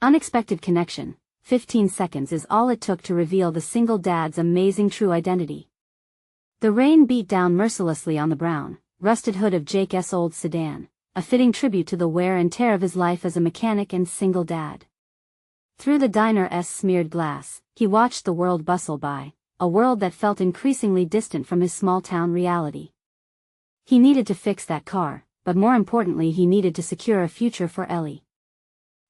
Unexpected connection. 15 seconds is all it took to reveal the single dad's amazing true identity. The rain beat down mercilessly on the brown, rusted hood of Jake's old sedan, a fitting tribute to the wear and tear of his life as a mechanic and single dad. Through the diner's smeared glass, he watched the world bustle by, a world that felt increasingly distant from his small-town reality. He needed to fix that car, but more importantly he needed to secure a future for Ellie.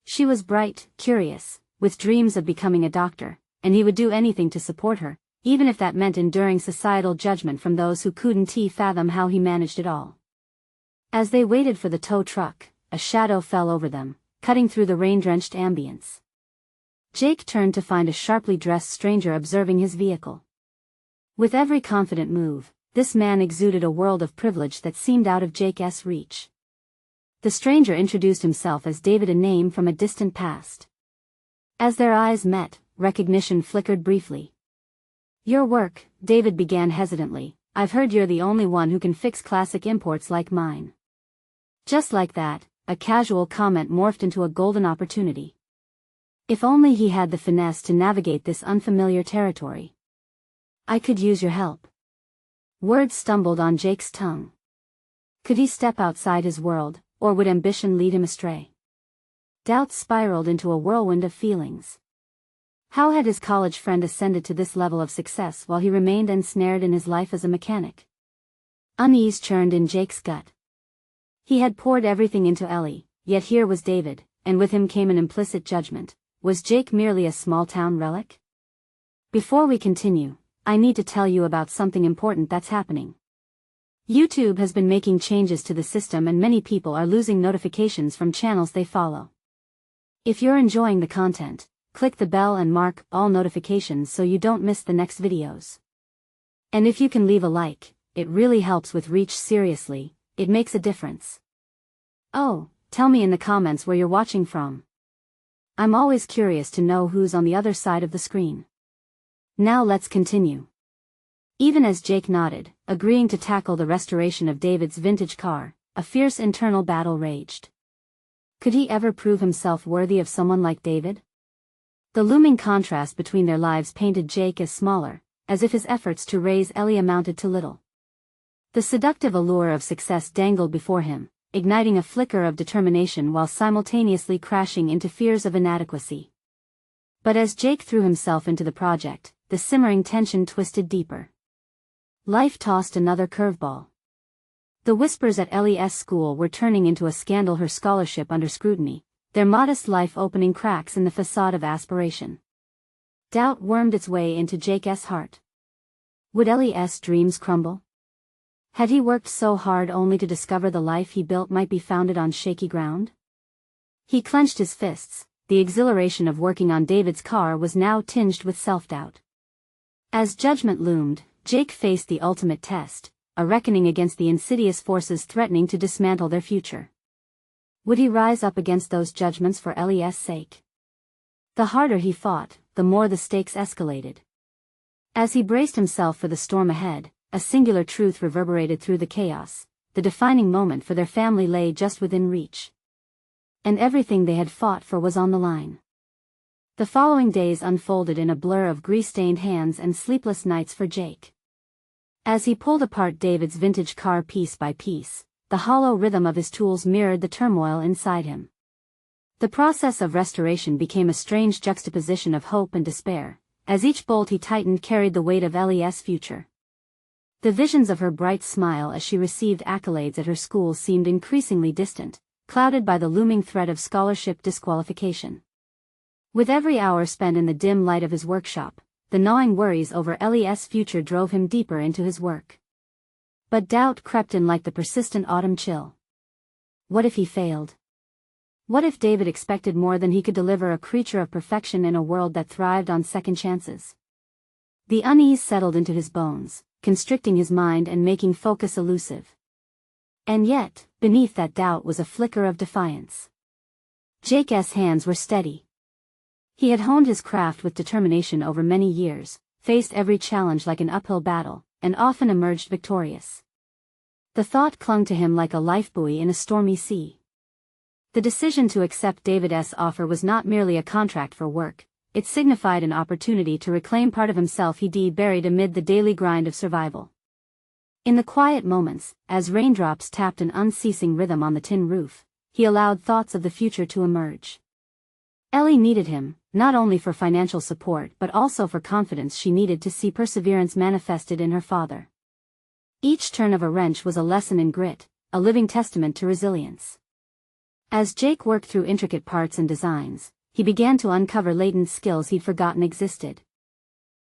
She was bright, curious, with dreams of becoming a doctor, and he would do anything to support her, even if that meant enduring societal judgment from those who couldn't fathom how he managed it all. As they waited for the tow truck, a shadow fell over them, cutting through the rain-drenched ambience. Jake turned to find a sharply dressed stranger observing his vehicle. With every confident move, this man exuded a world of privilege that seemed out of Jake's reach. The stranger introduced himself as David, a name from a distant past. As their eyes met, recognition flickered briefly. "Your work," David began hesitantly. "I've heard you're the only one who can fix classic imports like mine." Just like that, a casual comment morphed into a golden opportunity. If only he had the finesse to navigate this unfamiliar territory. "I could use your help." Words stumbled on Jake's tongue. Could he step outside his world, or would ambition lead him astray? Doubts spiraled into a whirlwind of feelings. How had his college friend ascended to this level of success while he remained ensnared in his life as a mechanic? Unease churned in Jake's gut. He had poured everything into Ellie, yet here was David, and with him came an implicit judgment. Was Jake merely a small-town relic? Before we continue, I need to tell you about something important that's happening. YouTube has been making changes to the system and many people are losing notifications from channels they follow. If you're enjoying the content, click the bell and mark all notifications so you don't miss the next videos. And if you can leave a like, it really helps with reach. Seriously, it makes a difference. Oh, tell me in the comments where you're watching from. I'm always curious to know who's on the other side of the screen. Now let's continue. Even as Jake nodded, agreeing to tackle the restoration of David's vintage car, a fierce internal battle raged. Could he ever prove himself worthy of someone like David? The looming contrast between their lives painted Jake as smaller, as if his efforts to raise Ellie amounted to little. The seductive allure of success dangled before him, igniting a flicker of determination while simultaneously crashing into fears of inadequacy. But as Jake threw himself into the project, the simmering tension twisted deeper. Life tossed another curveball. The whispers at Ellie's school were turning into a scandal, her scholarship under scrutiny, their modest life opening cracks in the facade of aspiration. Doubt wormed its way into Jake's heart. Would Ellie's dreams crumble? Had he worked so hard only to discover the life he built might be founded on shaky ground? He clenched his fists. The exhilaration of working on David's car was now tinged with self-doubt. As judgment loomed, Jake faced the ultimate test, a reckoning against the insidious forces threatening to dismantle their future. Would he rise up against those judgments for Ellie's sake? The harder he fought, the more the stakes escalated. As he braced himself for the storm ahead, a singular truth reverberated through the chaos: the defining moment for their family lay just within reach. And everything they had fought for was on the line. The following days unfolded in a blur of grease-stained hands and sleepless nights for Jake. As he pulled apart David's vintage car piece by piece, the hollow rhythm of his tools mirrored the turmoil inside him. The process of restoration became a strange juxtaposition of hope and despair, as each bolt he tightened carried the weight of Ellie's future. The visions of her bright smile as she received accolades at her school seemed increasingly distant, clouded by the looming threat of scholarship disqualification. With every hour spent in the dim light of his workshop, the gnawing worries over Ellie's future drove him deeper into his work. But doubt crept in like the persistent autumn chill. What if he failed? What if David expected more than he could deliver, a creature of perfection in a world that thrived on second chances? The unease settled into his bones, constricting his mind and making focus elusive. And yet, beneath that doubt was a flicker of defiance. Jake's hands were steady. He had honed his craft with determination over many years, faced every challenge like an uphill battle, and often emerged victorious. The thought clung to him like a lifebuoy in a stormy sea. The decision to accept David's offer was not merely a contract for work, it signified an opportunity to reclaim part of himself he'd buried amid the daily grind of survival. In the quiet moments, as raindrops tapped an unceasing rhythm on the tin roof, he allowed thoughts of the future to emerge. Ellie needed him, not only for financial support but also for confidence she needed to see perseverance manifested in her father. Each turn of a wrench was a lesson in grit, a living testament to resilience. As Jake worked through intricate parts and designs, he began to uncover latent skills he'd forgotten existed.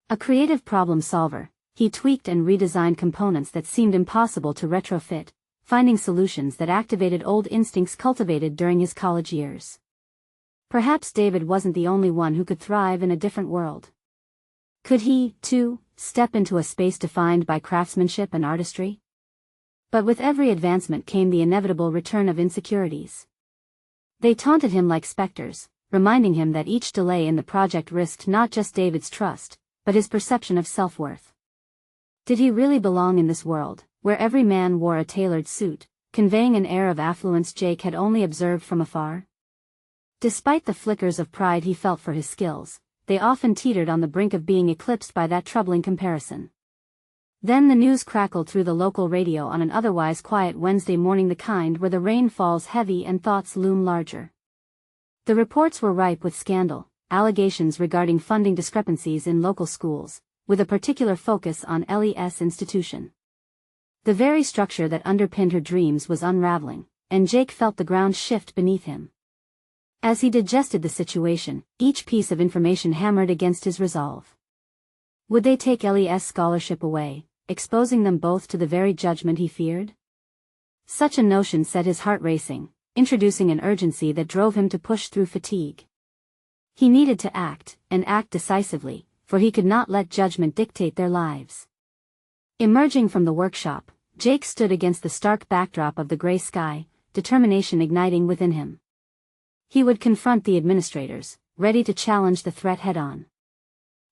A creative problem solver, he tweaked and redesigned components that seemed impossible to retrofit, finding solutions that activated old instincts cultivated during his college years. Perhaps David wasn't the only one who could thrive in a different world. Could he, too, step into a space defined by craftsmanship and artistry? But with every advancement came the inevitable return of insecurities. They taunted him like specters, reminding him that each delay in the project risked not just David's trust, but his perception of self-worth. Did he really belong in this world, where every man wore a tailored suit, conveying an air of affluence Jake had only observed from afar? Despite the flickers of pride he felt for his skills, they often teetered on the brink of being eclipsed by that troubling comparison. Then the news crackled through the local radio on an otherwise quiet Wednesday morning, the kind where the rain falls heavy and thoughts loom larger. The reports were ripe with scandal, allegations regarding funding discrepancies in local schools, with a particular focus on Ellie's institution. The very structure that underpinned her dreams was unraveling, and Jake felt the ground shift beneath him. As he digested the situation, each piece of information hammered against his resolve. Would they take Ellie's scholarship away, exposing them both to the very judgment he feared? Such a notion set his heart racing, introducing an urgency that drove him to push through fatigue. He needed to act, and act decisively, for he could not let judgment dictate their lives. Emerging from the workshop, Jake stood against the stark backdrop of the gray sky, determination igniting within him. He would confront the administrators, ready to challenge the threat head-on.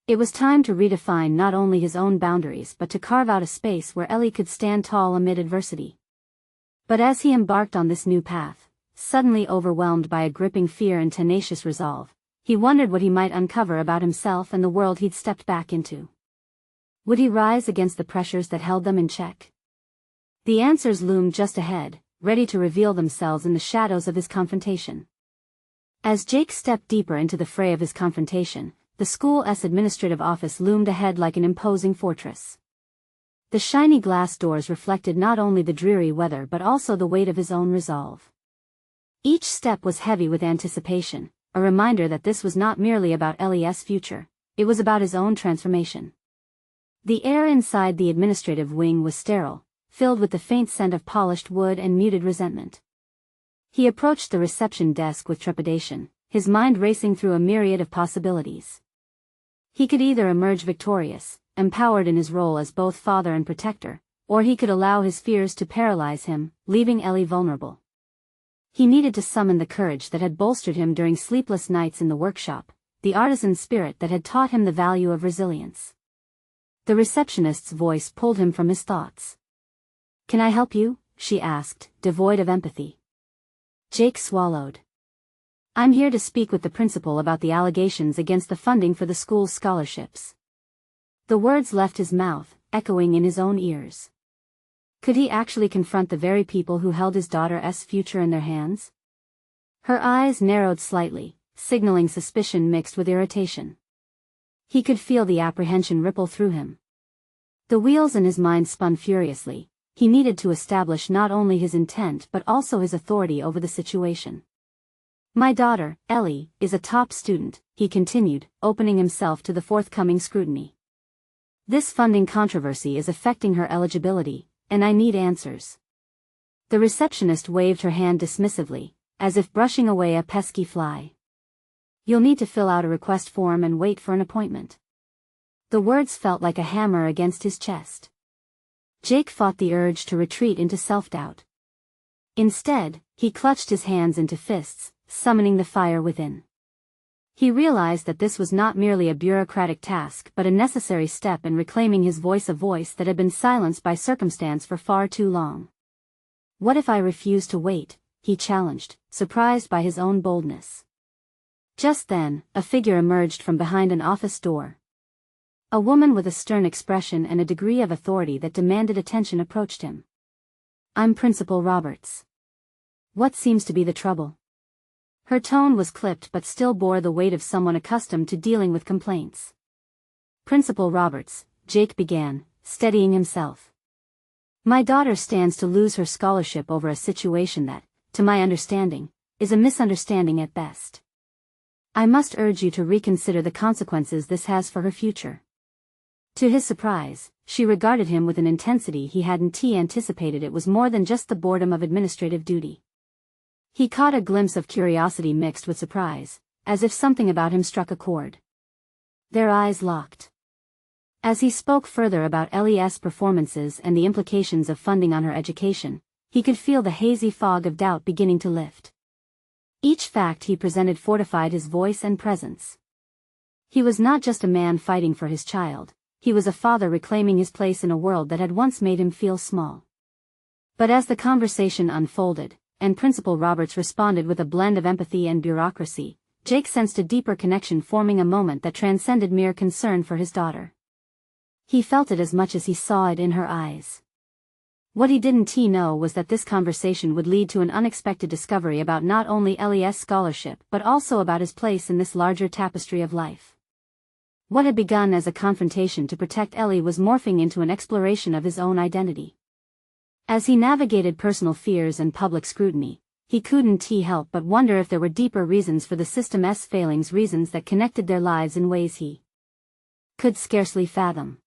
It was time to redefine not only his own boundaries but to carve out a space where Ellie could stand tall amid adversity. But as he embarked on this new path, suddenly overwhelmed by a gripping fear and tenacious resolve, he wondered what he might uncover about himself and the world he'd stepped back into. Would he rise against the pressures that held them in check? The answers loomed just ahead, ready to reveal themselves in the shadows of his confrontation. As Jake stepped deeper into the fray of his confrontation, the school's administrative office loomed ahead like an imposing fortress. The shiny glass doors reflected not only the dreary weather but also the weight of his own resolve. Each step was heavy with anticipation, a reminder that this was not merely about Ellie's future, it was about his own transformation. The air inside the administrative wing was sterile, filled with the faint scent of polished wood and muted resentment. He approached the reception desk with trepidation, his mind racing through a myriad of possibilities. He could either emerge victorious, empowered in his role as both father and protector, or he could allow his fears to paralyze him, leaving Ellie vulnerable. He needed to summon the courage that had bolstered him during sleepless nights in the workshop, the artisan spirit that had taught him the value of resilience. The receptionist's voice pulled him from his thoughts. "Can I help you?" she asked, devoid of empathy. Jake swallowed. "I'm here to speak with the principal about the allegations against the funding for the school's scholarships." The words left his mouth, echoing in his own ears. Could he actually confront the very people who held his daughter's future in their hands? Her eyes narrowed slightly, signaling suspicion mixed with irritation. He could feel the apprehension ripple through him. The wheels in his mind spun furiously. He needed to establish not only his intent but also his authority over the situation. "My daughter, Ellie, is a top student," he continued, opening himself to the forthcoming scrutiny. "This funding controversy is affecting her eligibility, and I need answers." The receptionist waved her hand dismissively, as if brushing away a pesky fly. "You'll need to fill out a request form and wait for an appointment." The words felt like a hammer against his chest. Jake fought the urge to retreat into self-doubt. Instead, he clutched his hands into fists, summoning the fire within. He realized that this was not merely a bureaucratic task but a necessary step in reclaiming his voice, a voice that had been silenced by circumstance for far too long. "What if I refuse to wait?" he challenged, surprised by his own boldness. Just then, a figure emerged from behind an office door. A woman with a stern expression and a degree of authority that demanded attention approached him. "I'm Principal Roberts. What seems to be the trouble?" Her tone was clipped but still bore the weight of someone accustomed to dealing with complaints. "Principal Roberts," Jake began, steadying himself. "My daughter stands to lose her scholarship over a situation that, to my understanding, is a misunderstanding at best. I must urge you to reconsider the consequences this has for her future." To his surprise, she regarded him with an intensity he hadn't anticipated. It was more than just the boredom of administrative duty. He caught a glimpse of curiosity mixed with surprise, as if something about him struck a chord. Their eyes locked. As he spoke further about Ellie's performances and the implications of funding on her education, he could feel the hazy fog of doubt beginning to lift. Each fact he presented fortified his voice and presence. He was not just a man fighting for his child, he was a father reclaiming his place in a world that had once made him feel small. But as the conversation unfolded, and Principal Roberts responded with a blend of empathy and bureaucracy, Jake sensed a deeper connection forming, a moment that transcended mere concern for his daughter. He felt it as much as he saw it in her eyes. What he didn't know was that this conversation would lead to an unexpected discovery about not only Ellie's scholarship but also about his place in this larger tapestry of life. What had begun as a confrontation to protect Ellie was morphing into an exploration of his own identity. As he navigated personal fears and public scrutiny, he couldn't help but wonder if there were deeper reasons for the system's failings, reasons that connected their lives in ways he could scarcely fathom.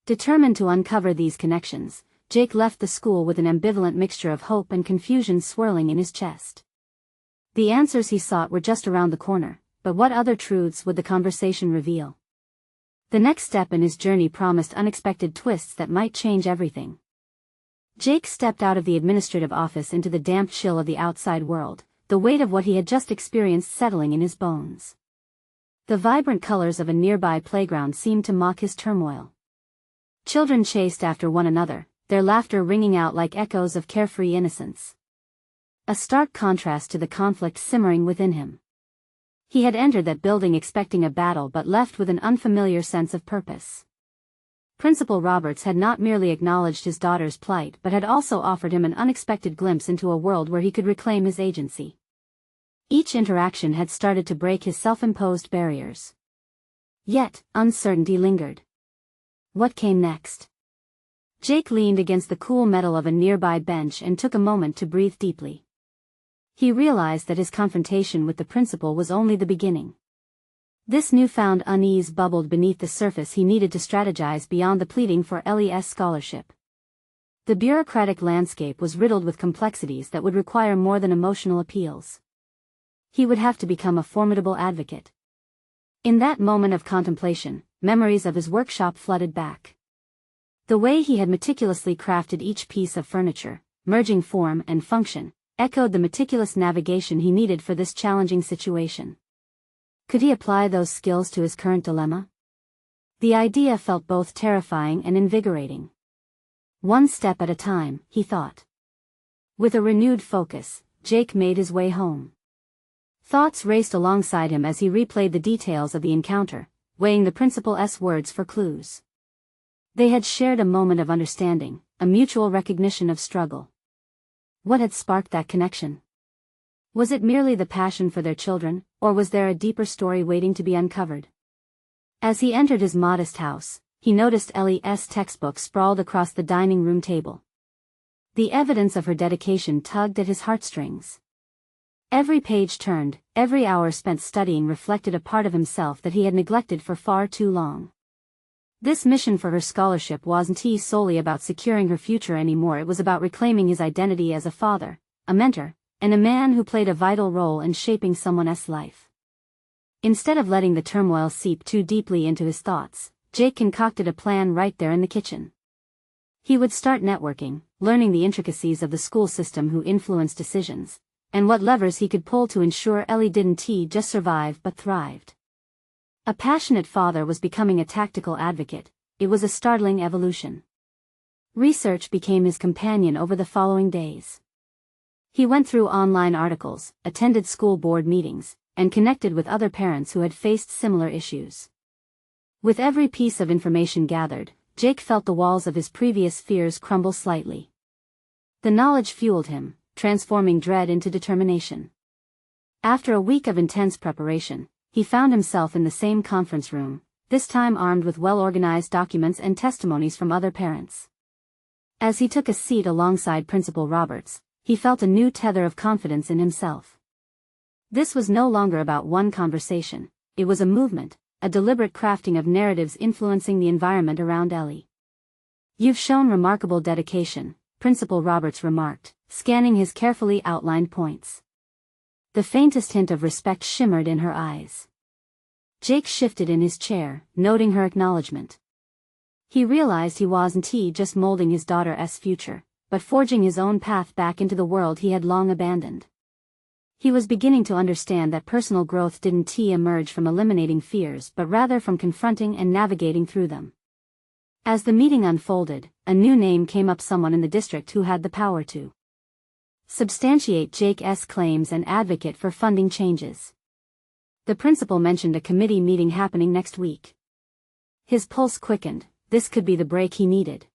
Determined to uncover these connections, Jake left the school with an ambivalent mixture of hope and confusion swirling in his chest. The answers he sought were just around the corner, but what other truths would the conversation reveal? The next step in his journey promised unexpected twists that might change everything. Jake stepped out of the administrative office into the damp chill of the outside world, the weight of what he had just experienced settling in his bones. The vibrant colors of a nearby playground seemed to mock his turmoil. Children chased after one another, their laughter ringing out like echoes of carefree innocence. A stark contrast to the conflict simmering within him. He had entered that building expecting a battle but left with an unfamiliar sense of purpose. Principal Roberts had not merely acknowledged his daughter's plight but had also offered him an unexpected glimpse into a world where he could reclaim his agency. Each interaction had started to break his self-imposed barriers. Yet, uncertainty lingered. What came next? Jake leaned against the cool metal of a nearby bench and took a moment to breathe deeply. He realized that his confrontation with the principal was only the beginning. This newfound unease bubbled beneath the surface. He needed to strategize beyond the pleading for Ellie's scholarship. The bureaucratic landscape was riddled with complexities that would require more than emotional appeals. He would have to become a formidable advocate. In that moment of contemplation, memories of his workshop flooded back. The way he had meticulously crafted each piece of furniture, merging form and function, echoed the meticulous navigation he needed for this challenging situation. Could he apply those skills to his current dilemma? The idea felt both terrifying and invigorating. One step at a time, he thought. With a renewed focus, Jake made his way home. Thoughts raced alongside him as he replayed the details of the encounter, weighing the principal's words for clues. They had shared a moment of understanding, a mutual recognition of struggle. What had sparked that connection? Was it merely the passion for their children, or was there a deeper story waiting to be uncovered? As he entered his modest house, he noticed Ellie's textbook sprawled across the dining room table. The evidence of her dedication tugged at his heartstrings. Every page turned, every hour spent studying reflected a part of himself that he had neglected for far too long. This mission for her scholarship wasn't solely about securing her future anymore. It was about reclaiming his identity as a father, a mentor, and a man who played a vital role in shaping someone's life. Instead of letting the turmoil seep too deeply into his thoughts, Jake concocted a plan right there in the kitchen. He would start networking, learning the intricacies of the school system, who influenced decisions, and what levers he could pull to ensure Ellie didn't just survive but thrived. A passionate father was becoming a tactical advocate. It was a startling evolution. Research became his companion over the following days. He went through online articles, attended school board meetings, and connected with other parents who had faced similar issues. With every piece of information gathered, Jake felt the walls of his previous fears crumble slightly. The knowledge fueled him, transforming dread into determination. After a week of intense preparation, he found himself in the same conference room, this time armed with well-organized documents and testimonies from other parents. As he took a seat alongside Principal Roberts, he felt a new tether of confidence in himself. This was no longer about one conversation, it was a movement, a deliberate crafting of narratives influencing the environment around Ellie. "You've shown remarkable dedication," Principal Roberts remarked, scanning his carefully outlined points. The faintest hint of respect shimmered in her eyes. Jake shifted in his chair, noting her acknowledgement. He realized he wasn't just molding his daughter's future, but forging his own path back into the world he had long abandoned. He was beginning to understand that personal growth didn't emerge from eliminating fears but rather from confronting and navigating through them. As the meeting unfolded, a new name came up, someone in the district who had the power to substantiate Jake's claims and advocate for funding changes. The principal mentioned a committee meeting happening next week. His pulse quickened, this could be the break he needed.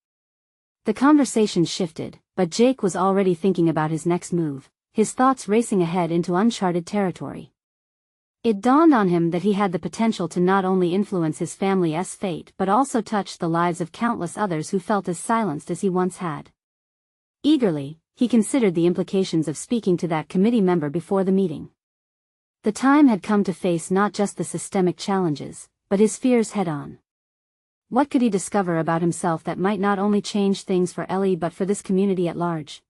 The conversation shifted, but Jake was already thinking about his next move, his thoughts racing ahead into uncharted territory. It dawned on him that he had the potential to not only influence his family's fate but also touch the lives of countless others who felt as silenced as he once had. Eagerly, he considered the implications of speaking to that committee member before the meeting. The time had come to face not just the systemic challenges, but his fears head-on. What could he discover about himself that might not only change things for Ellie but for this community at large?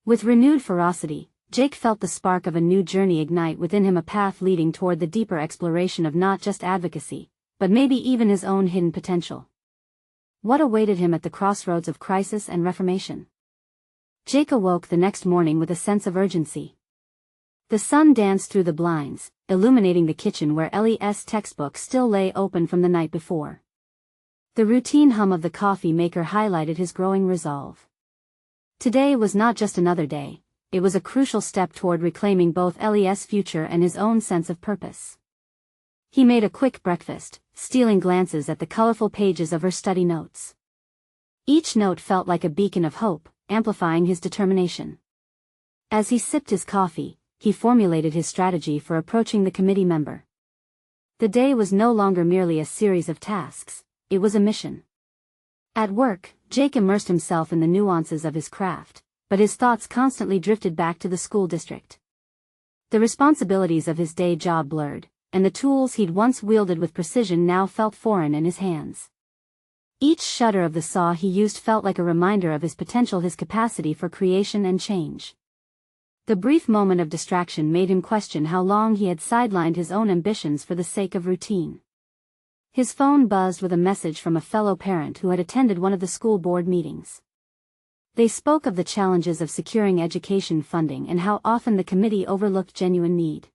With renewed ferocity, Jake felt the spark of a new journey ignite within him, a path leading toward the deeper exploration of not just advocacy, but maybe even his own hidden potential. What awaited him at the crossroads of crisis and reformation? Jake awoke the next morning with a sense of urgency. The sun danced through the blinds, illuminating the kitchen where Ellie's textbook still lay open from the night before. The routine hum of the coffee maker highlighted his growing resolve. Today was not just another day, it was a crucial step toward reclaiming both Ellie's future and his own sense of purpose. He made a quick breakfast, stealing glances at the colorful pages of her study notes. Each note felt like a beacon of hope, amplifying his determination. As he sipped his coffee, he formulated his strategy for approaching the committee member. The day was no longer merely a series of tasks, it was a mission. At work, Jake immersed himself in the nuances of his craft, but his thoughts constantly drifted back to the school district. The responsibilities of his day job blurred, and the tools he'd once wielded with precision now felt foreign in his hands. Each shudder of the saw he used felt like a reminder of his potential, his capacity for creation and change. The brief moment of distraction made him question how long he had sidelined his own ambitions for the sake of routine. His phone buzzed with a message from a fellow parent who had attended one of the school board meetings. They spoke of the challenges of securing education funding and how often the committee overlooked genuine need.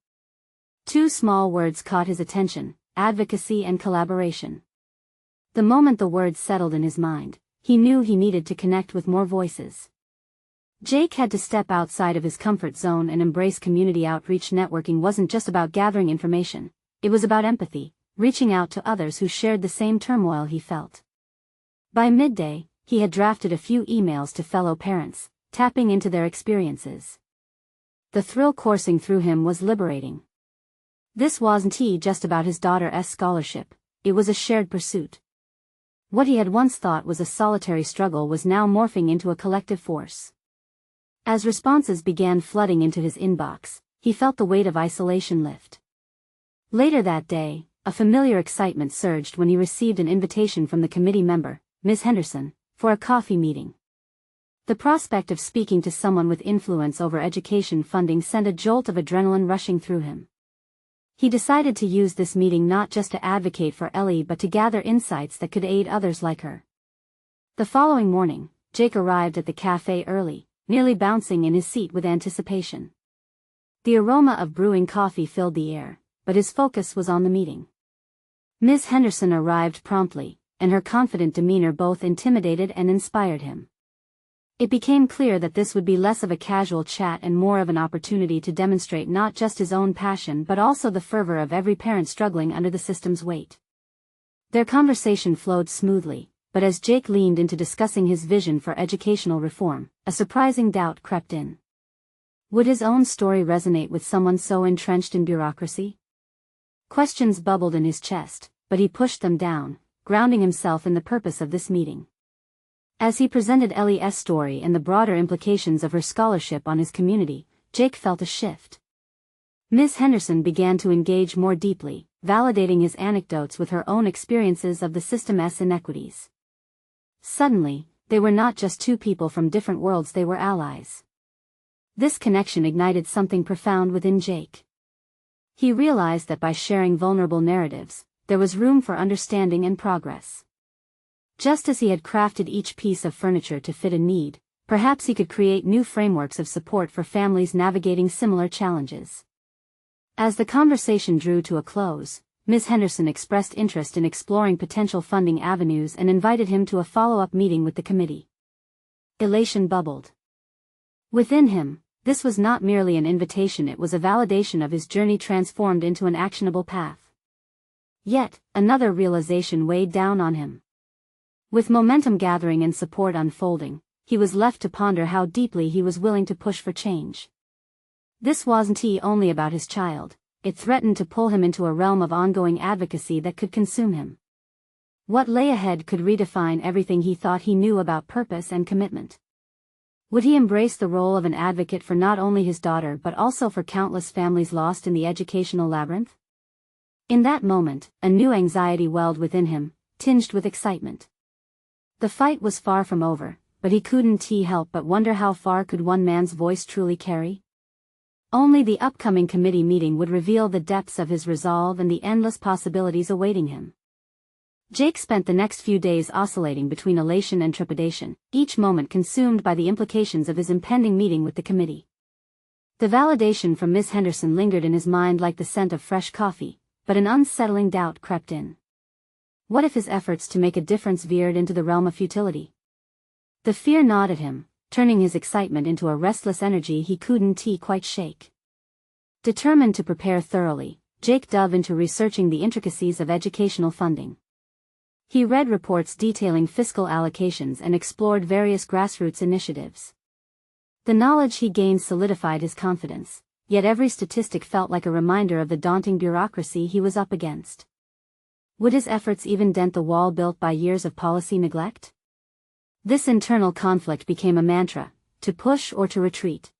Two small words caught his attention: advocacy and collaboration. The moment the words settled in his mind, he knew he needed to connect with more voices. Jake had to step outside of his comfort zone and embrace community outreach. Networking wasn't just about gathering information, it was about empathy, reaching out to others who shared the same turmoil he felt. By midday, he had drafted a few emails to fellow parents, tapping into their experiences. The thrill coursing through him was liberating. This wasn't just about his daughter's scholarship, it was a shared pursuit. What he had once thought was a solitary struggle was now morphing into a collective force. As responses began flooding into his inbox, he felt the weight of isolation lift. Later that day, a familiar excitement surged when he received an invitation from the committee member, Ms. Henderson, for a coffee meeting. The prospect of speaking to someone with influence over education funding sent a jolt of adrenaline rushing through him. He decided to use this meeting not just to advocate for Ellie but to gather insights that could aid others like her. The following morning, Jake arrived at the cafe early, nearly bouncing in his seat with anticipation. The aroma of brewing coffee filled the air, but his focus was on the meeting. Ms. Henderson arrived promptly, and her confident demeanor both intimidated and inspired him. It became clear that this would be less of a casual chat and more of an opportunity to demonstrate not just his own passion but also the fervor of every parent struggling under the system's weight. Their conversation flowed smoothly, but as Jake leaned into discussing his vision for educational reform, a surprising doubt crept in. Would his own story resonate with someone so entrenched in bureaucracy? Questions bubbled in his chest, but he pushed them down, grounding himself in the purpose of this meeting. As he presented Ellie's story and the broader implications of her scholarship on his community, Jake felt a shift. Ms. Henderson began to engage more deeply, validating his anecdotes with her own experiences of the system's inequities. Suddenly, they were not just two people from different worlds, they were allies. This connection ignited something profound within Jake. He realized that by sharing vulnerable narratives, there was room for understanding and progress. Just as he had crafted each piece of furniture to fit a need, perhaps he could create new frameworks of support for families navigating similar challenges. As the conversation drew to a close, Ms. Henderson expressed interest in exploring potential funding avenues and invited him to a follow-up meeting with the committee. Elation bubbled within him. This was not merely an invitation, it was a validation of his journey transformed into an actionable path. Yet, another realization weighed down on him. With momentum gathering and support unfolding, he was left to ponder how deeply he was willing to push for change. This wasn't only about his child, it threatened to pull him into a realm of ongoing advocacy that could consume him. What lay ahead could redefine everything he thought he knew about purpose and commitment. Would he embrace the role of an advocate for not only his daughter but also for countless families lost in the educational labyrinth? In that moment, a new anxiety welled within him, tinged with excitement. The fight was far from over, but he couldn't help but wonder how far could one man's voice truly carry? Only the upcoming committee meeting would reveal the depths of his resolve and the endless possibilities awaiting him. Jake spent the next few days oscillating between elation and trepidation, each moment consumed by the implications of his impending meeting with the committee. The validation from Ms. Henderson lingered in his mind like the scent of fresh coffee, but an unsettling doubt crept in. What if his efforts to make a difference veered into the realm of futility? The fear gnawed at him, turning his excitement into a restless energy he couldn't quite shake. Determined to prepare thoroughly, Jake dove into researching the intricacies of educational funding. He read reports detailing fiscal allocations and explored various grassroots initiatives. The knowledge he gained solidified his confidence, yet every statistic felt like a reminder of the daunting bureaucracy he was up against. Would his efforts even dent the wall built by years of policy neglect? This internal conflict became a mantra, to push or to retreat.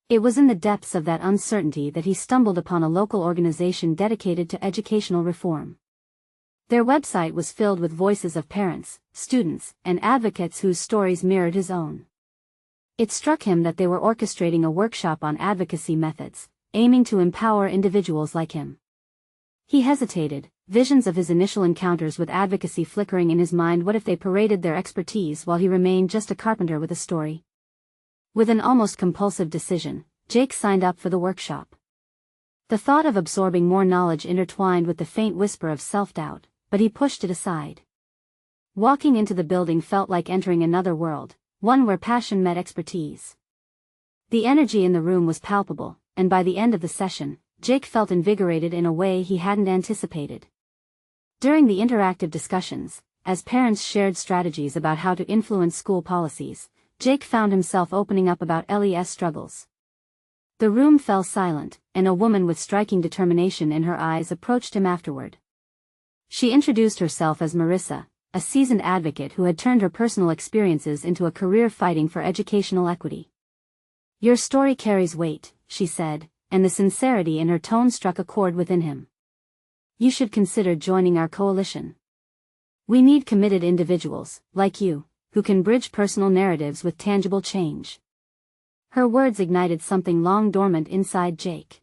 It was in the depths of that uncertainty that he stumbled upon a local organization dedicated to educational reform. Their website was filled with voices of parents, students, and advocates whose stories mirrored his own. It struck him that they were orchestrating a workshop on advocacy methods, aiming to empower individuals like him. He hesitated, visions of his initial encounters with advocacy flickering in his mind. What if they paraded their expertise while he remained just a carpenter with a story? With an almost compulsive decision, Jake signed up for the workshop. The thought of absorbing more knowledge intertwined with the faint whisper of self-doubt, but he pushed it aside. Walking into the building felt like entering another world, one where passion met expertise. The energy in the room was palpable, and by the end of the session, Jake felt invigorated in a way he hadn't anticipated. During the interactive discussions, as parents shared strategies about how to influence school policies, Jake found himself opening up about Ellie's struggles. The room fell silent, and a woman with striking determination in her eyes approached him afterward. She introduced herself as Marissa, a seasoned advocate who had turned her personal experiences into a career fighting for educational equity. "Your story carries weight," she said, and the sincerity in her tone struck a chord within him. "You should consider joining our coalition. We need committed individuals, like you, who can bridge personal narratives with tangible change." Her words ignited something long dormant inside Jake.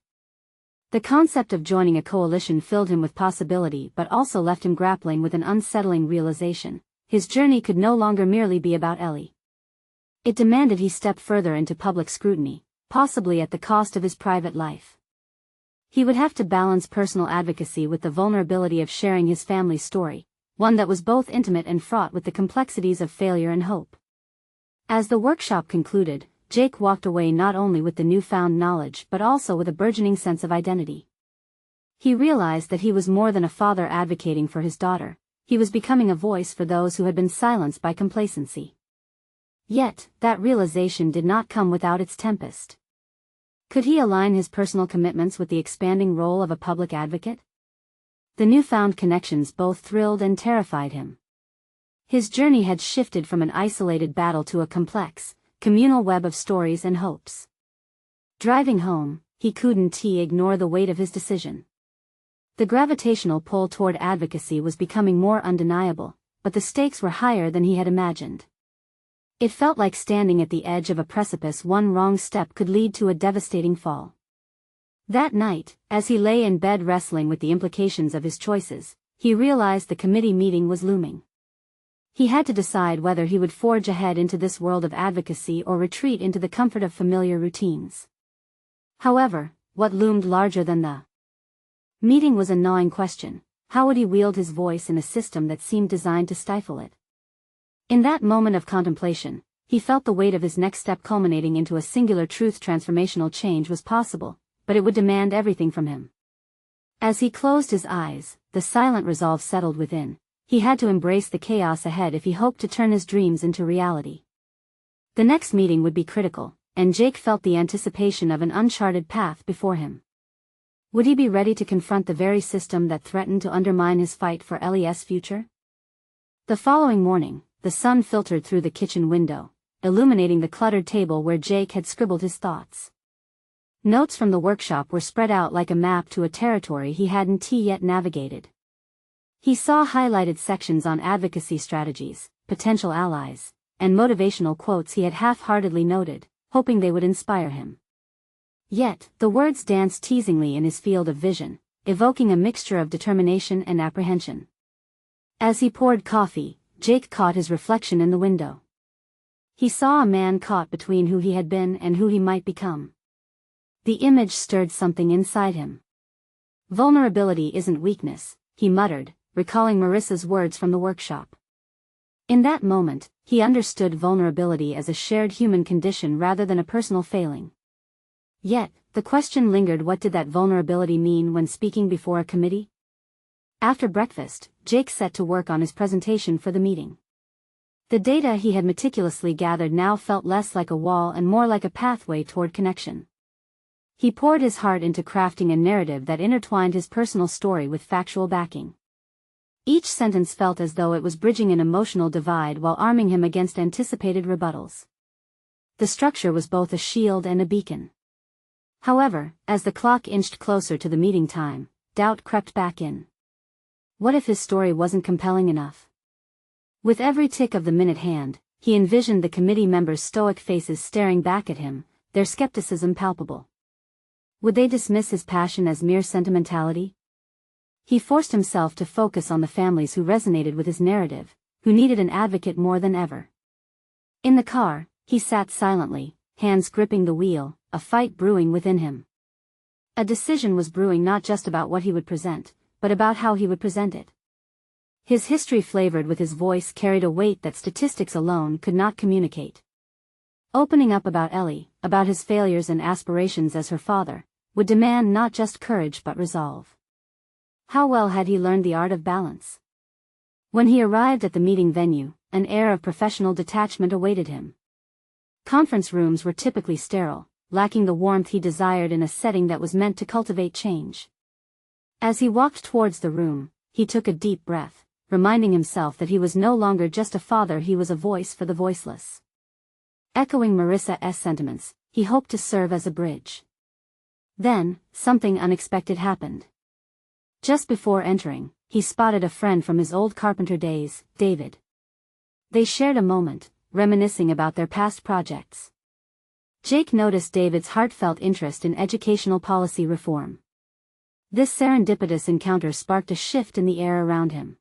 The concept of joining a coalition filled him with possibility but also left him grappling with an unsettling realization. His journey could no longer merely be about Ellie. It demanded he step further into public scrutiny, possibly at the cost of his private life. He would have to balance personal advocacy with the vulnerability of sharing his family's story, one that was both intimate and fraught with the complexities of failure and hope. As the workshop concluded, Jake walked away not only with the newfound knowledge but also with a burgeoning sense of identity. He realized that he was more than a father advocating for his daughter. He was becoming a voice for those who had been silenced by complacency. Yet, that realization did not come without its tempest. Could he align his personal commitments with the expanding role of a public advocate? The newfound connections both thrilled and terrified him. His journey had shifted from an isolated battle to a complex, communal web of stories and hopes. Driving home, he couldn't ignore the weight of his decision. The gravitational pull toward advocacy was becoming more undeniable, but the stakes were higher than he had imagined. It felt like standing at the edge of a precipice. One wrong step could lead to a devastating fall. That night, as he lay in bed wrestling with the implications of his choices, he realized the committee meeting was looming. He had to decide whether he would forge ahead into this world of advocacy or retreat into the comfort of familiar routines. However, what loomed larger than the meeting was a gnawing question: how would he wield his voice in a system that seemed designed to stifle it? In that moment of contemplation, he felt the weight of his next step culminating into a singular truth. Transformational change was possible, but it would demand everything from him. As he closed his eyes, the silent resolve settled within. He had to embrace the chaos ahead if he hoped to turn his dreams into reality. The next meeting would be critical, and Jake felt the anticipation of an uncharted path before him. Would he be ready to confront the very system that threatened to undermine his fight for Ellie's future? The following morning, the sun filtered through the kitchen window, illuminating the cluttered table where Jake had scribbled his thoughts. Notes from the workshop were spread out like a map to a territory he hadn't yet navigated. He saw highlighted sections on advocacy strategies, potential allies, and motivational quotes he had half-heartedly noted, hoping they would inspire him. Yet, the words danced teasingly in his field of vision, evoking a mixture of determination and apprehension. As he poured coffee, Jake caught his reflection in the window. He saw a man caught between who he had been and who he might become. The image stirred something inside him. Vulnerability isn't weakness, he muttered, recalling Marissa's words from the workshop. In that moment, he understood vulnerability as a shared human condition rather than a personal failing. Yet, the question lingered: what did that vulnerability mean when speaking before a committee? After breakfast, Jake set to work on his presentation for the meeting. The data he had meticulously gathered now felt less like a wall and more like a pathway toward connection. He poured his heart into crafting a narrative that intertwined his personal story with factual backing. Each sentence felt as though it was bridging an emotional divide while arming him against anticipated rebuttals. The structure was both a shield and a beacon. However, as the clock inched closer to the meeting time, doubt crept back in. What if his story wasn't compelling enough? With every tick of the minute hand, he envisioned the committee members' stoic faces staring back at him, their skepticism palpable. Would they dismiss his passion as mere sentimentality? He forced himself to focus on the families who resonated with his narrative, who needed an advocate more than ever. In the car, he sat silently, hands gripping the wheel, a fight brewing within him. A decision was brewing, not just about what he would present, but about how he would present it. His history, flavored with his voice, carried a weight that statistics alone could not communicate. Opening up about Ellie, about his failures and aspirations as her father, would demand not just courage but resolve. How well had he learned the art of balance? When he arrived at the meeting venue, an air of professional detachment awaited him. Conference rooms were typically sterile, lacking the warmth he desired in a setting that was meant to cultivate change. As he walked towards the room, he took a deep breath, reminding himself that he was no longer just a father, he was a voice for the voiceless. Echoing Marissa's sentiments, he hoped to serve as a bridge. Then, something unexpected happened. Just before entering, he spotted a friend from his old carpenter days, David. They shared a moment, reminiscing about their past projects. Jake noticed David's heartfelt interest in educational policy reform. This serendipitous encounter sparked a shift in the air around him.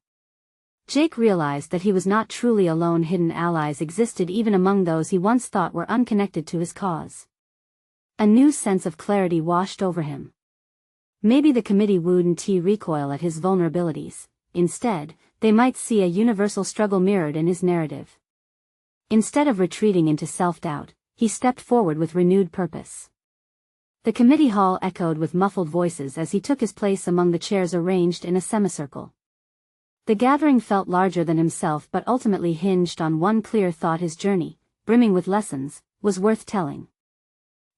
Jake realized that he was not truly alone. Hidden allies existed even among those he once thought were unconnected to his cause. A new sense of clarity washed over him. Maybe the committee wouldn't recoil at his vulnerabilities. Instead, they might see a universal struggle mirrored in his narrative. Instead of retreating into self-doubt, he stepped forward with renewed purpose. The committee hall echoed with muffled voices as he took his place among the chairs arranged in a semicircle. The gathering felt larger than himself but ultimately hinged on one clear thought: his journey, brimming with lessons, was worth telling.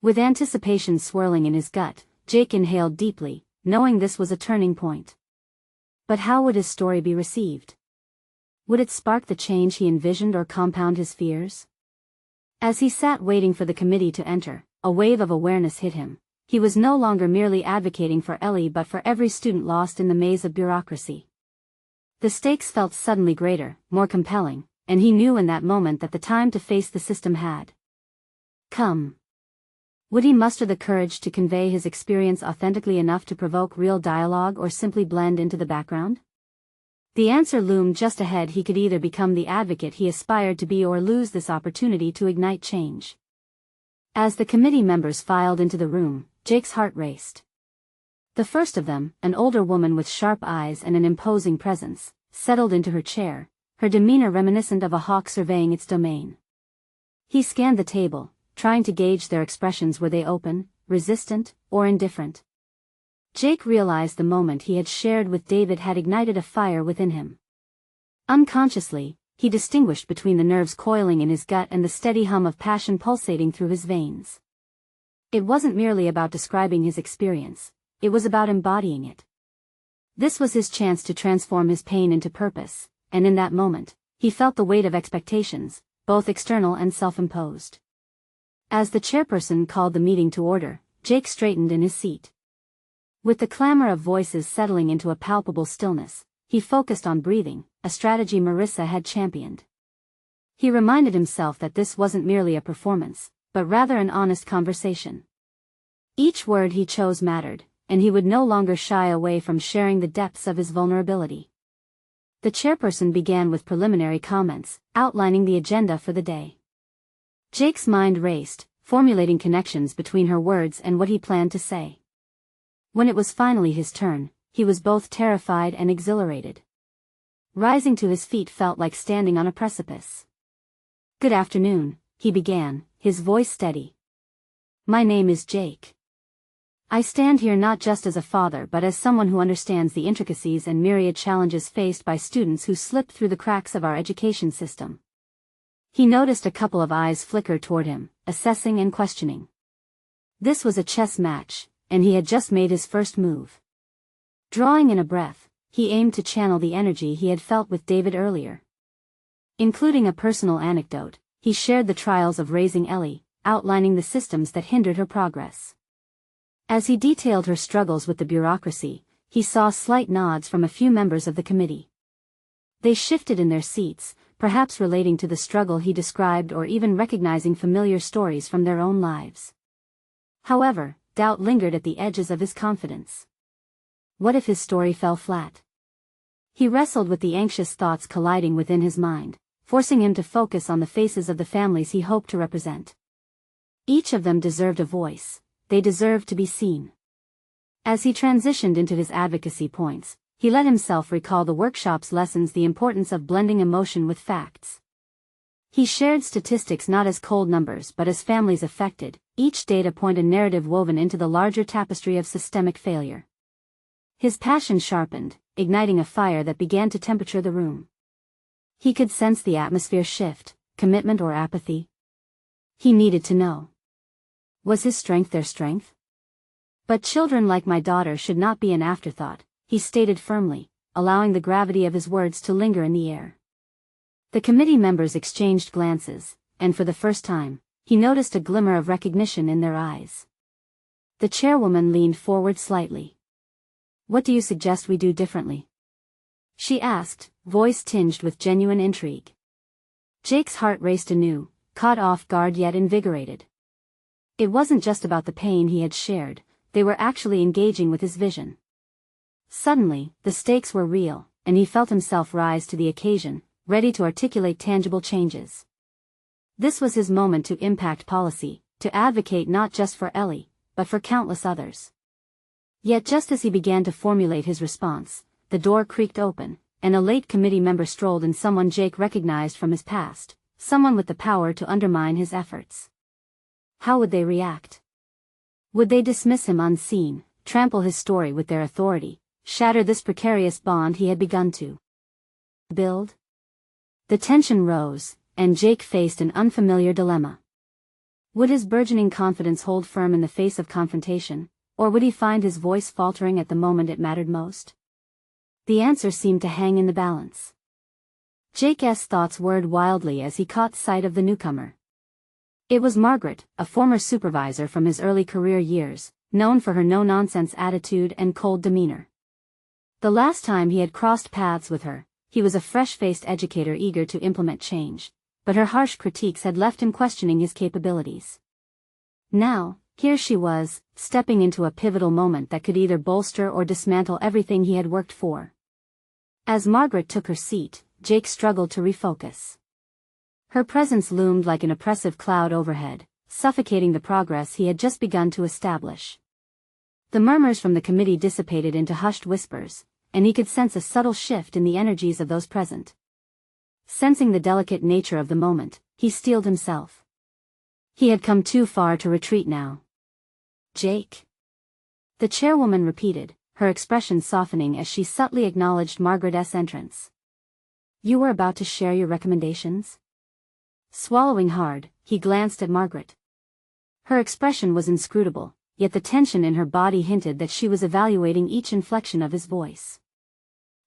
With anticipation swirling in his gut, Jake inhaled deeply, knowing this was a turning point. But how would his story be received? Would it spark the change he envisioned or compound his fears? As he sat waiting for the committee to enter, a wave of awareness hit him. He was no longer merely advocating for Ellie but for every student lost in the maze of bureaucracy. The stakes felt suddenly greater, more compelling, and he knew in that moment that the time to face the system had come. Would he muster the courage to convey his experience authentically enough to provoke real dialogue or simply blend into the background? The answer loomed just ahead. He could either become the advocate he aspired to be or lose this opportunity to ignite change. As the committee members filed into the room, Jake's heart raced. The first of them, an older woman with sharp eyes and an imposing presence, settled into her chair, her demeanor reminiscent of a hawk surveying its domain. He scanned the table, trying to gauge their expressions. Were they open, resistant, or indifferent? Jake realized the moment he had shared with David had ignited a fire within him. Unconsciously, he distinguished between the nerves coiling in his gut and the steady hum of passion pulsating through his veins. It wasn't merely about describing his experience, it was about embodying it. This was his chance to transform his pain into purpose, and in that moment, he felt the weight of expectations, both external and self-imposed. As the chairperson called the meeting to order, Jake straightened in his seat. With the clamor of voices settling into a palpable stillness, he focused on breathing, a strategy Marissa had championed. He reminded himself that this wasn't merely a performance, but rather an honest conversation. Each word he chose mattered, and he would no longer shy away from sharing the depths of his vulnerability. The chairperson began with preliminary comments, outlining the agenda for the day. Jake's mind raced, formulating connections between her words and what he planned to say. When it was finally his turn, he was both terrified and exhilarated. Rising to his feet felt like standing on a precipice. "Good afternoon," he began, his voice steady. "My name is Jake. I stand here not just as a father but as someone who understands the intricacies and myriad challenges faced by students who slip through the cracks of our education system." He noticed a couple of eyes flicker toward him, assessing and questioning. This was a chess match, and he had just made his first move. Drawing in a breath, he aimed to channel the energy he had felt with David earlier. Including a personal anecdote, he shared the trials of raising Ellie, outlining the systems that hindered her progress. As he detailed her struggles with the bureaucracy, he saw slight nods from a few members of the committee. They shifted in their seats, perhaps relating to the struggle he described or even recognizing familiar stories from their own lives. However, doubt lingered at the edges of his confidence. What if his story fell flat? He wrestled with the anxious thoughts colliding within his mind, forcing him to focus on the faces of the families he hoped to represent. Each of them deserved a voice, they deserved to be seen. As he transitioned into his advocacy points, he let himself recall the workshop's lessons: the importance of blending emotion with facts. He shared statistics not as cold numbers but as families affected, each data point a narrative woven into the larger tapestry of systemic failure. His passion sharpened, igniting a fire that began to temperature the room. He could sense the atmosphere shift, commitment or apathy. He needed to know. Was his strength their strength? "But children like my daughter should not be an afterthought," he stated firmly, allowing the gravity of his words to linger in the air. The committee members exchanged glances, and for the first time, he noticed a glimmer of recognition in their eyes. The chairwoman leaned forward slightly. "What do you suggest we do differently?" she asked, voice tinged with genuine intrigue. Jake's heart raced anew, caught off guard yet invigorated. It wasn't just about the pain he had shared, they were actually engaging with his vision. Suddenly, the stakes were real, and he felt himself rise to the occasion, ready to articulate tangible changes. This was his moment to impact policy, to advocate not just for Ellie, but for countless others. Yet just as he began to formulate his response, the door creaked open, and a late committee member strolled in, someone Jake recognized from his past, someone with the power to undermine his efforts. How would they react? Would they dismiss him unseen, trample his story with their authority, shatter this precarious bond he had begun to build? The tension rose, and Jake faced an unfamiliar dilemma. Would his burgeoning confidence hold firm in the face of confrontation, or would he find his voice faltering at the moment it mattered most? The answer seemed to hang in the balance. Jake's thoughts whirred wildly as he caught sight of the newcomer. It was Margaret, a former supervisor from his early career years, known for her no-nonsense attitude and cold demeanor. The last time he had crossed paths with her, he was a fresh-faced educator eager to implement change, but her harsh critiques had left him questioning his capabilities. Now, here she was, stepping into a pivotal moment that could either bolster or dismantle everything he had worked for. As Margaret took her seat, Jake struggled to refocus. Her presence loomed like an oppressive cloud overhead, suffocating the progress he had just begun to establish. The murmurs from the committee dissipated into hushed whispers, and he could sense a subtle shift in the energies of those present. Sensing the delicate nature of the moment, he steeled himself. He had come too far to retreat now. "Jake?" the chairwoman repeated, her expression softening as she subtly acknowledged Margaret's entrance. "You were about to share your recommendations?" Swallowing hard, he glanced at Margaret. Her expression was inscrutable, yet the tension in her body hinted that she was evaluating each inflection of his voice.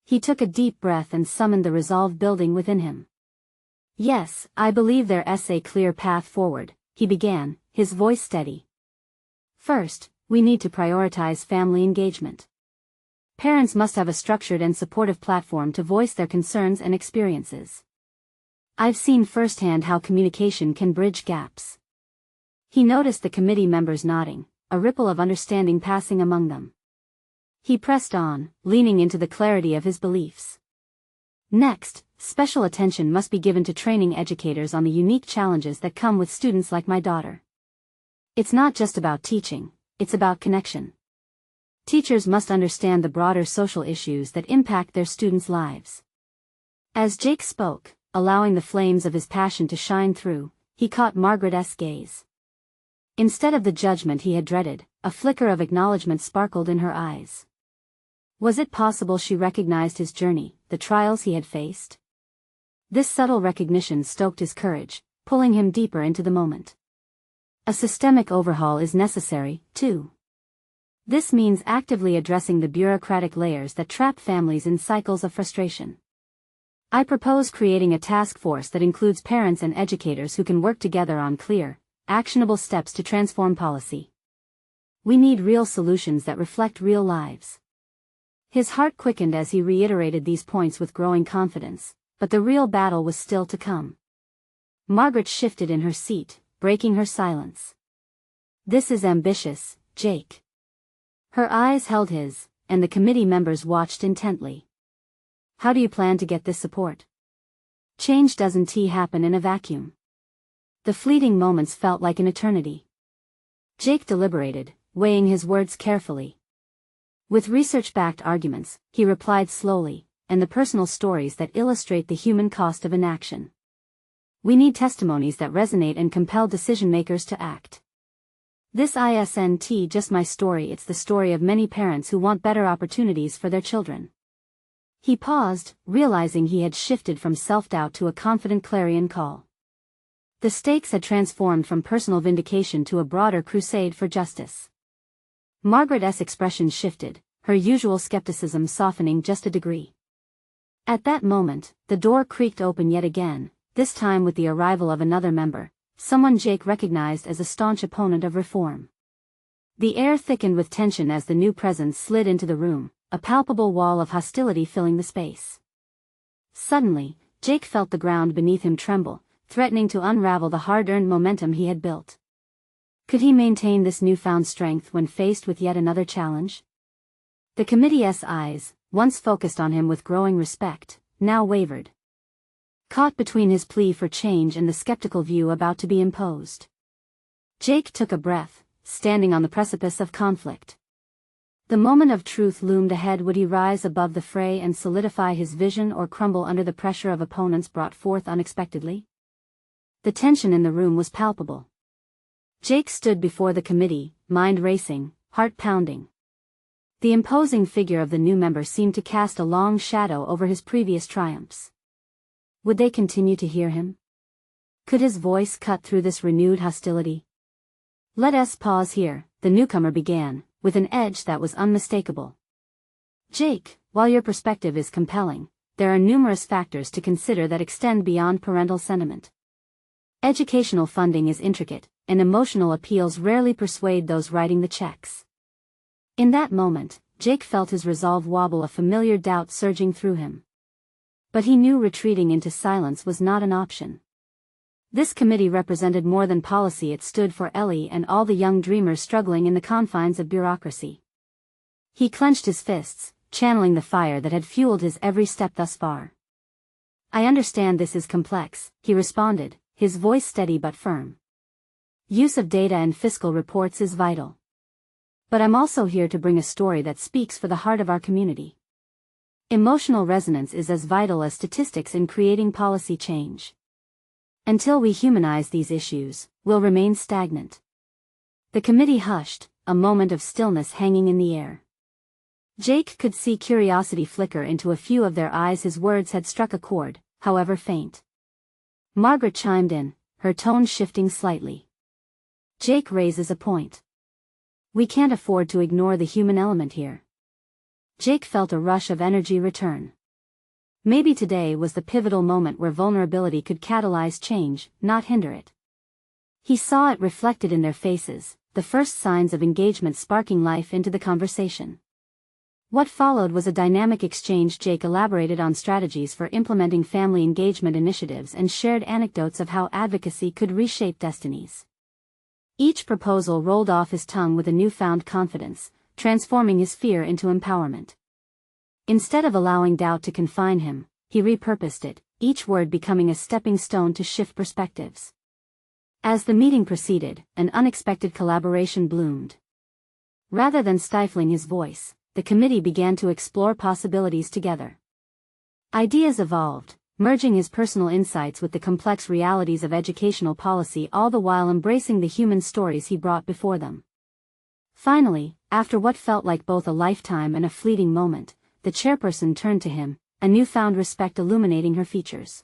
He took a deep breath and summoned the resolve building within him. "Yes, I believe there's a clear path forward," he began, his voice steady. "First, we need to prioritize family engagement. Parents must have a structured and supportive platform to voice their concerns and experiences. I've seen firsthand how communication can bridge gaps." He noticed the committee members nodding, a ripple of understanding passing among them. He pressed on, leaning into the clarity of his beliefs. "Next, special attention must be given to training educators on the unique challenges that come with students like my daughter. It's not just about teaching, it's about connection. Teachers must understand the broader social issues that impact their students' lives." As Jake spoke, allowing the flames of his passion to shine through, he caught Margaret's gaze. Instead of the judgment he had dreaded, a flicker of acknowledgement sparkled in her eyes. Was it possible she recognized his journey, the trials he had faced? This subtle recognition stoked his courage, pulling him deeper into the moment. A systemic overhaul is necessary, too. This means actively addressing the bureaucratic layers that trap families in cycles of frustration. I propose creating a task force that includes parents and educators who can work together on clear, actionable steps to transform policy. We need real solutions that reflect real lives. His heart quickened as he reiterated these points with growing confidence, but the real battle was still to come. Margaret shifted in her seat, breaking her silence. "This is ambitious, Jake." Her eyes held his, and the committee members watched intently. "How do you plan to get this support? Change doesn't happen in a vacuum." The fleeting moments felt like an eternity. Jake deliberated, weighing his words carefully. With research-backed arguments, he replied slowly, and the personal stories that illustrate the human cost of inaction. We need testimonies that resonate and compel decision-makers to act. This isn't just my story, it's the story of many parents who want better opportunities for their children. He paused, realizing he had shifted from self-doubt to a confident clarion call. The stakes had transformed from personal vindication to a broader crusade for justice. Margaret's expression shifted, her usual skepticism softening just a degree. At that moment, the door creaked open yet again, this time with the arrival of another member, someone Jake recognized as a staunch opponent of reform. The air thickened with tension as the new presence slid into the room, a palpable wall of hostility filling the space. Suddenly, Jake felt the ground beneath him tremble, threatening to unravel the hard-earned momentum he had built. Could he maintain this newfound strength when faced with yet another challenge? The committee's eyes, once focused on him with growing respect, now wavered. Caught between his plea for change and the skeptical view about to be imposed. Jake took a breath, standing on the precipice of conflict. The moment of truth loomed ahead. Would he rise above the fray and solidify his vision or crumble under the pressure of opponents brought forth unexpectedly? The tension in the room was palpable. Jake stood before the committee, mind racing, heart pounding. The imposing figure of the new member seemed to cast a long shadow over his previous triumphs. Would they continue to hear him? Could his voice cut through this renewed hostility? Let us pause here, the newcomer began, with an edge that was unmistakable. Jake, while your perspective is compelling, there are numerous factors to consider that extend beyond parental sentiment. Educational funding is intricate, and emotional appeals rarely persuade those writing the checks. In that moment, Jake felt his resolve wobble, a familiar doubt surging through him. But he knew retreating into silence was not an option. This committee represented more than policy. It stood for Ellie and all the young dreamers struggling in the confines of bureaucracy. He clenched his fists, channeling the fire that had fueled his every step thus far. I understand this is complex, he responded, his voice steady but firm. Use of data and fiscal reports is vital. But I'm also here to bring a story that speaks for the heart of our community. Emotional resonance is as vital as statistics in creating policy change. Until we humanize these issues, we'll remain stagnant. The committee hushed, a moment of stillness hanging in the air. Jake could see curiosity flicker into a few of their eyes. His words had struck a chord, however faint. Margaret chimed in, her tone shifting slightly. Jake raises a point. We can't afford to ignore the human element here. Jake felt a rush of energy return. Maybe today was the pivotal moment where vulnerability could catalyze change, not hinder it. He saw it reflected in their faces, the first signs of engagement sparking life into the conversation. What followed was a dynamic exchange. Jake elaborated on strategies for implementing family engagement initiatives and shared anecdotes of how advocacy could reshape destinies. Each proposal rolled off his tongue with a newfound confidence, transforming his fear into empowerment. Instead of allowing doubt to confine him, he repurposed it, each word becoming a stepping stone to shift perspectives. As the meeting proceeded, an unexpected collaboration bloomed. Rather than stifling his voice, the committee began to explore possibilities together. Ideas evolved, merging his personal insights with the complex realities of educational policy, all the while embracing the human stories he brought before them. Finally, after what felt like both a lifetime and a fleeting moment, the chairperson turned to him, a newfound respect illuminating her features.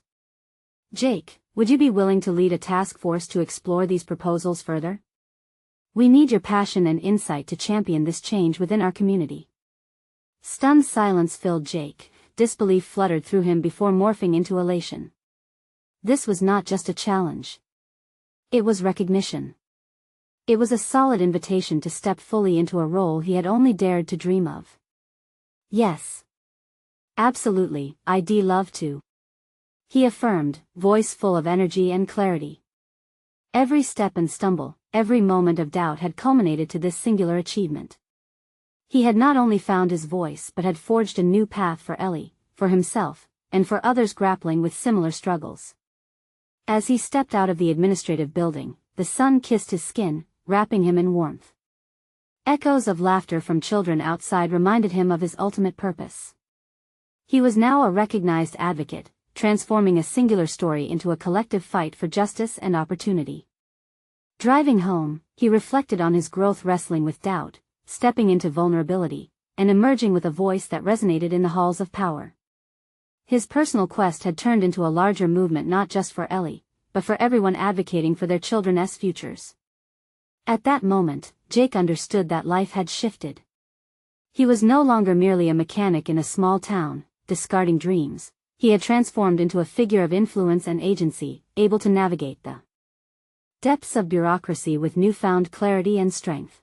Jake, would you be willing to lead a task force to explore these proposals further? We need your passion and insight to champion this change within our community. Stunned silence filled Jake, disbelief fluttered through him before morphing into elation. This was not just a challenge. It was recognition. It was a solid invitation to step fully into a role he had only dared to dream of. Yes. Absolutely, I'd love to. He affirmed, voice full of energy and clarity. Every step and stumble, every moment of doubt had culminated to this singular achievement. He had not only found his voice but had forged a new path for Ellie, for himself, and for others grappling with similar struggles. As he stepped out of the administrative building, the sun kissed his skin, wrapping him in warmth. Echoes of laughter from children outside reminded him of his ultimate purpose. He was now a recognized advocate, transforming a singular story into a collective fight for justice and opportunity. Driving home, he reflected on his growth, wrestling with doubt, stepping into vulnerability, and emerging with a voice that resonated in the halls of power. His personal quest had turned into a larger movement, not just for Ellie, but for everyone advocating for their children's futures. At that moment, Jake understood that life had shifted. He was no longer merely a mechanic in a small town, discarding dreams. He had transformed into a figure of influence and agency, able to navigate the depths of bureaucracy with newfound clarity and strength.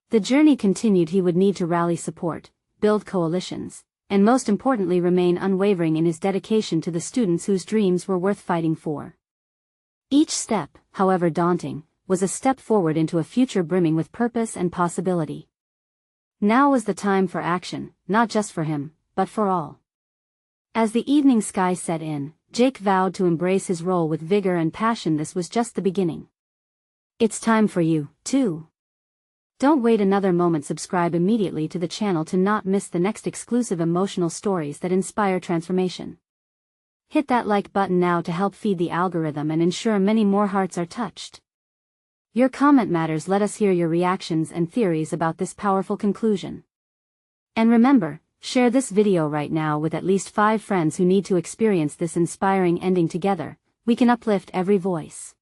The journey continued. He would need to rally support, build coalitions, and most importantly remain unwavering in his dedication to the students whose dreams were worth fighting for. Each step, however daunting, was a step forward into a future brimming with purpose and possibility. Now was the time for action, not just for him, but for all. As the evening sky set in, Jake vowed to embrace his role with vigor and passion. This was just the beginning. It's time for you, too. Don't wait another moment. Subscribe immediately to the channel to not miss the next exclusive emotional stories that inspire transformation. Hit that like button now to help feed the algorithm and ensure many more hearts are touched. Your comment matters. Let us hear your reactions and theories about this powerful conclusion. And remember, share this video right now with at least 5 friends who need to experience this inspiring ending together. We can uplift every voice.